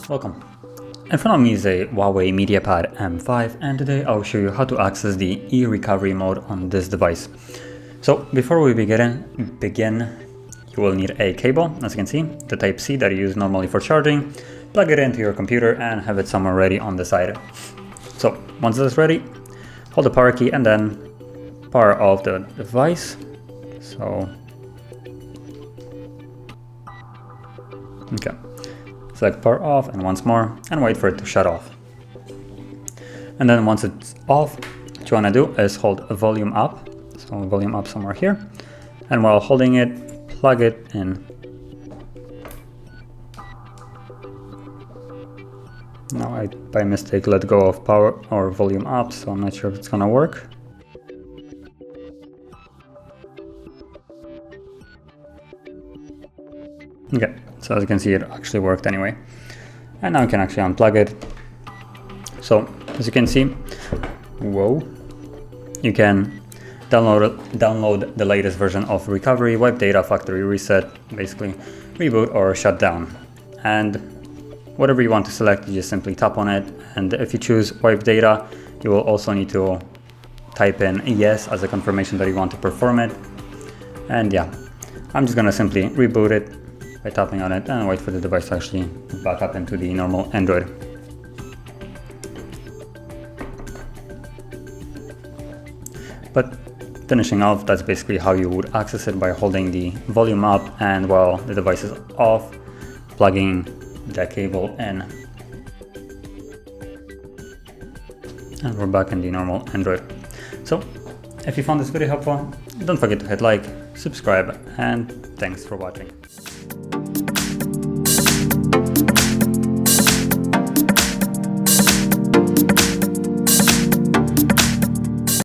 Welcome. In front of me is a HUAWEI MediaPad M5, and today I'll show you how to access the e-recovery mode on this device. So before we begin, you will need a cable, as you can see, the Type-C that you use normally for charging. Plug it into your computer and have it somewhere ready on the side. So once it's ready, hold the power key and then power off the device. So, okay. Select power off and once more and wait for it to shut off. And then once it's off, what you want to do is hold volume up. So volume up somewhere here. And while holding it, plug it in. Now I by mistake let go of power or volume up, so I'm not sure if it's gonna work. Okay, so as you can see, it actually worked anyway. And now you can actually unplug it. So as you can see, whoa, you can download the latest version of recovery, wipe data, factory reset, basically reboot or shut down. And whatever you want to select, you just simply tap on it. And if you choose wipe data, you will also need to type in yes as a confirmation that you want to perform it. And yeah, I'm just gonna simply reboot it by tapping on it and wait for the device to actually back up into the normal Android. But finishing off, that's basically how you would access it, by holding the volume up and while the device is off, plugging the cable in. And we're back in the normal Android. So if you found this video helpful, don't forget to hit like, subscribe, and thanks for watching.